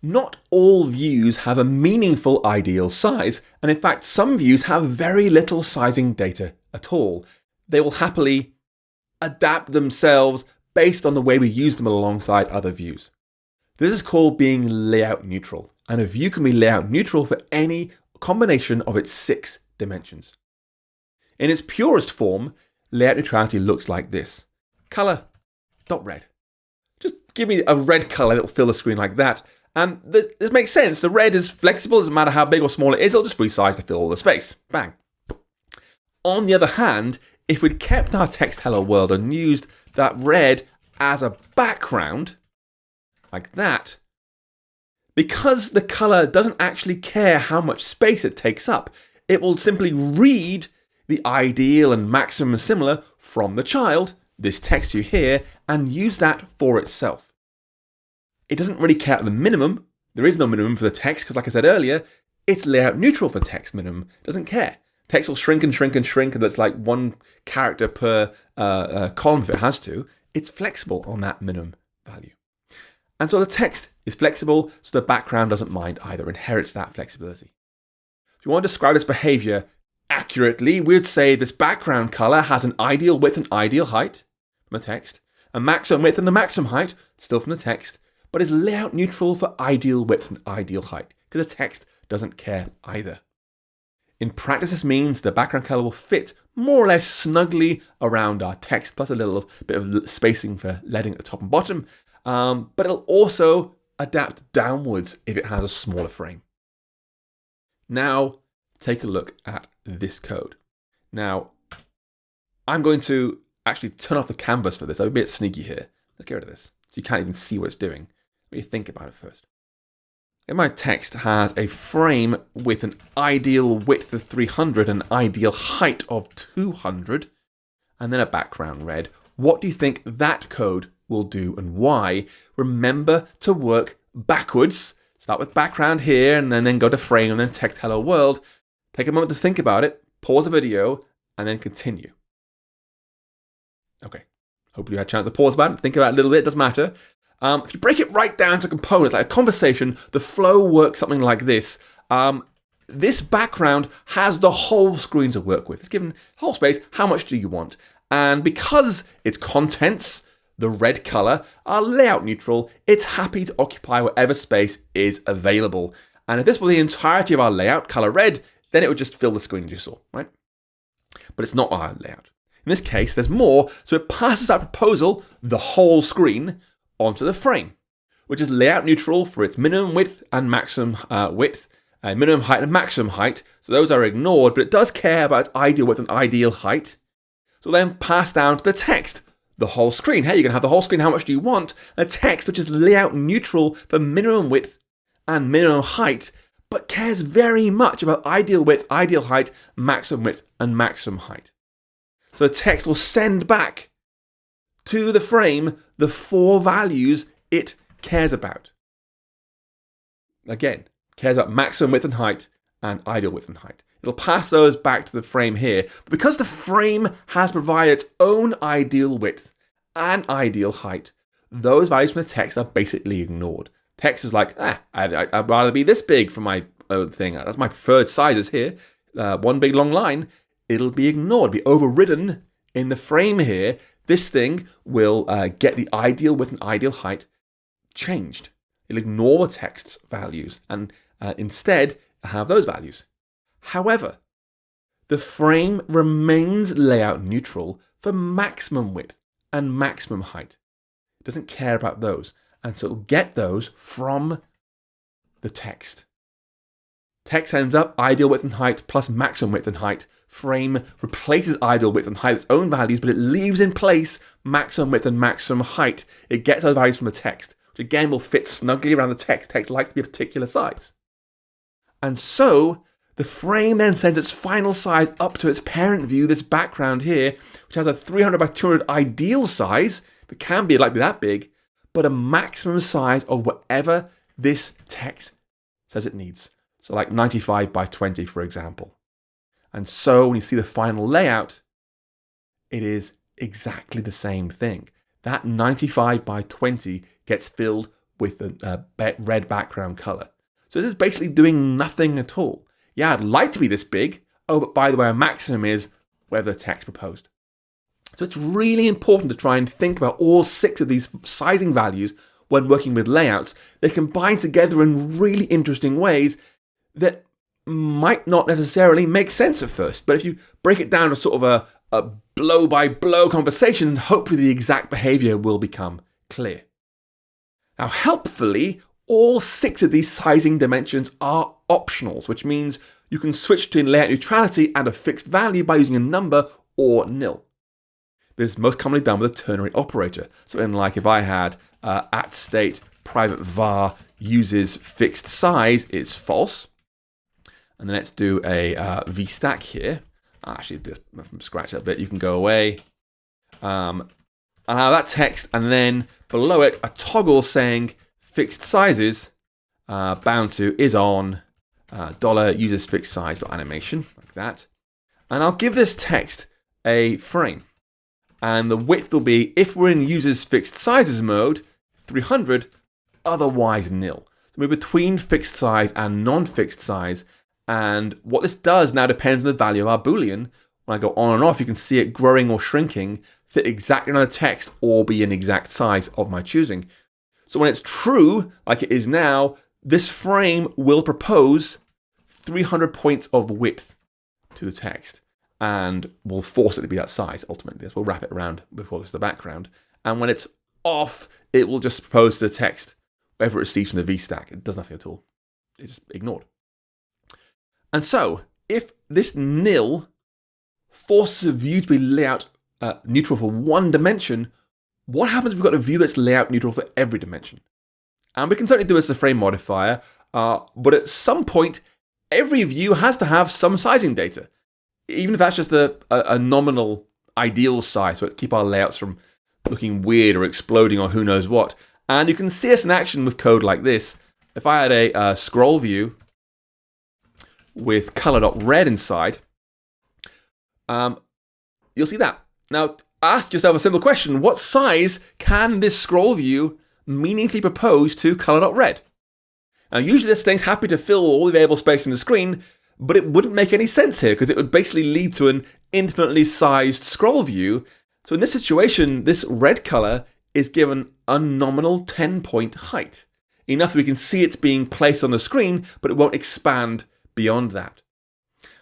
Not all views have a meaningful ideal size, and in fact some views have very little sizing data at all. They will happily adapt themselves based on the way we use them alongside other views. This is called being layout neutral, and a view can be layout neutral for any combination of its 6 dimensions. In its purest form, layout neutrality looks like this. Color, .red. Just give me a red color that will fill the screen like that. And this makes sense. The red is flexible, doesn't matter how big or small it is, it'll just resize to fill all the space. Bang. On the other hand, if we'd kept our text hello world and used that red as a background, like that, because the color doesn't actually care how much space it takes up, it will simply read the ideal and maximum and similar from the child, this text view here, and use that for itself. It doesn't really care at the minimum. There is no minimum for the text because, like I said earlier, it's layout neutral for text minimum. It doesn't care. Text will shrink and shrink and shrink, and it's like 1 character per column if it has to. It's flexible on that minimum value. And so the text is flexible, so the background doesn't mind either, inherits that flexibility. If you want to describe this behavior accurately, we'd say this background color has an ideal width and ideal height from the text, a maximum width and a maximum height, still from the text, but is layout neutral for ideal width and ideal height, because the text doesn't care either. In practice, this means the background color will fit more or less snugly around our text, plus a little bit of spacing for leading at the top and bottom, but it'll also adapt downwards if it has a smaller frame. Now, take a look at this code. Now, I'm going to actually turn off the canvas for this. I'm a bit sneaky here. Let's get rid of this, so you can't even see what it's doing. What do you think about it first? And my text has a frame with an ideal width of 300, an ideal height of 200, and then a background red. What do you think that code will do and why? Remember to work backwards. Start with background here and then go to frame and then text hello world. Take a moment to think about it, pause the video, and then continue. Okay, hopefully you had a chance to pause about it, think about it a little bit, it doesn't matter. If you break it right down to components, like a conversation, the flow works something like this. This background has the whole screen to work with. It's given whole space, how much do you want? And because its contents, the red color, are layout neutral, it's happy to occupy whatever space is available. And if this were the entirety of our layout, color red, then it would just fill the screen as you saw, right? But it's not our layout. In this case, there's more, so it passes that proposal, the whole screen, onto the frame, which is layout neutral for its minimum width and maximum width, minimum height and maximum height. So those are ignored, but it does care about ideal width and ideal height. So then pass down to the text, the whole screen. Hey, you can have the whole screen, how much do you want? A text which is layout neutral for minimum width and minimum height, but cares very much about ideal width, ideal height, maximum width, and maximum height. So the text will send back to the frame the 4 values it cares about. Again, cares about maximum width and height and ideal width and height. It'll pass those back to the frame here. But because the frame has provided its own ideal width and ideal height, those values from the text are basically ignored. Text is like, I'd rather be this big for my thing. That's my preferred sizes here. One big long line. It'll be ignored, be overridden in the frame here. This thing will get the ideal width and ideal height changed. It'll ignore the text's values and instead have those values. However, the frame remains layout neutral for maximum width and maximum height. It doesn't care about those, and so it'll get those from the text. Text ends up ideal width and height plus maximum width and height. Frame replaces ideal width and height with its own values, but it leaves in place maximum width and maximum height. It gets those values from the text, which again will fit snugly around the text. Text likes to be a particular size. And so the frame then sends its final size up to its parent view, this background here, which has a 300 by 200 ideal size. It can be likely that big, but a maximum size of whatever this text says it needs. So like 95 by 20, for example. And so when you see the final layout, it is exactly the same thing. That 95 by 20 gets filled with a red background color. So this is basically doing nothing at all. Yeah, I'd like to be this big. Oh, but by the way, a maximum is whatever the text proposed. So it's really important to try and think about all 6 of these sizing values when working with layouts. They combine together in really interesting ways that might not necessarily make sense at first. But if you break it down to sort of a blow-by-blow conversation, hopefully the exact behavior will become clear. Now, helpfully, all 6 of these sizing dimensions are optionals, which means you can switch between layout neutrality and a fixed value by using a number or nil. This is most commonly done with a ternary operator. So like if I had at state private var uses fixed size is false. And then let's do a vstack here. Actually, do this from scratch a bit. You can go away. I'll have that text, and then below it, a toggle saying fixed sizes bound to is on dollar uses fixed size animation, like that. And I'll give this text a frame. And the width will be, if we're in users fixed sizes mode, 300, otherwise nil. So we're between fixed size and non-fixed size. And what this does now depends on the value of our Boolean. When I go on and off, you can see it growing or shrinking, fit exactly on the text, or be an exact size of my choosing. So when it's true, like it is now, this frame will propose 300 points of width to the text and will force it to be that size ultimately. We'll wrap it around before it goes to the background. And when it's off, it will just propose to the text whatever it receives from the vstack. It does nothing at all. It's just ignored. And so, if this nil forces a view to be layout neutral for one dimension, what happens if we've got a view that's layout neutral for every dimension? And we can certainly do this as a frame modifier, but at some point, every view has to have some sizing data, even if that's just a nominal ideal size, so it keep our layouts from looking weird or exploding or who knows what. And you can see us in action with code like this. If I had a scroll view with color.red inside, you'll see that. Now, ask yourself a simple question. What size can this scroll view meaningfully propose to color.red? Now, usually this thing's happy to fill all the available space in the screen, but it wouldn't make any sense here because it would basically lead to an infinitely sized scroll view. So in this situation, this red color is given a nominal 10-point height, enough that we can see it's being placed on the screen, but it won't expand beyond that.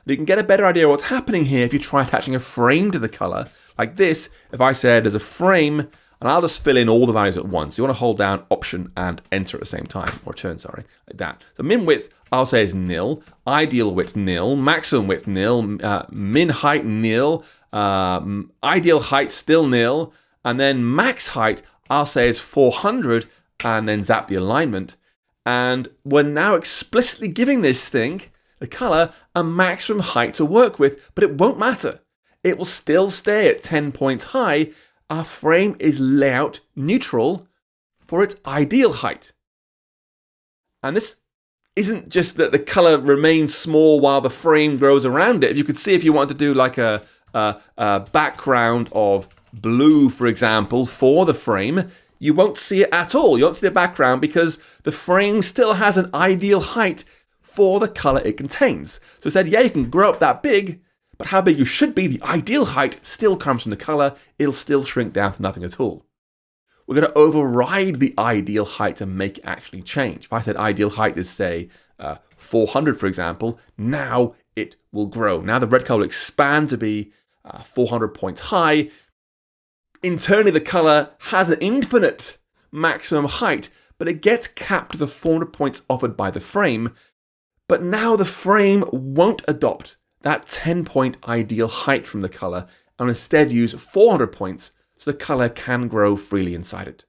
You can get a better idea of what's happening here if you try attaching a frame to the color. Like this, if I said there's a frame, and I'll just fill in all the values at once. You want to hold down Option and Enter at the same time, or Turn, sorry, like that. So min width, I'll say is nil, ideal width nil, maximum width nil, min height nil, ideal height still nil, and then max height, I'll say is 400, and then zap the alignment. And we're now explicitly giving this thing, the color, a maximum height to work with, but it won't matter. It will still stay at 10 points high. Our frame is layout neutral for its ideal height. And this isn't just that the color remains small while the frame grows around it. If you could see, if you wanted to do like a background of blue, for example, for the frame, you won't see it at all. You won't see the background because the frame still has an ideal height for the color it contains. So it said, yeah, you can grow up that big, but how big you should be, the ideal height still comes from the color. It'll still shrink down to nothing at all. We're going to override the ideal height to make it actually change. If I said ideal height is, say, 400, for example, now it will grow. Now the red color will expand to be 400 points high. Internally, the color has an infinite maximum height, but it gets capped to the 400 points offered by the frame. But now the frame won't adopt that 10-point ideal height from the color and instead use 400 points so the color can grow freely inside it.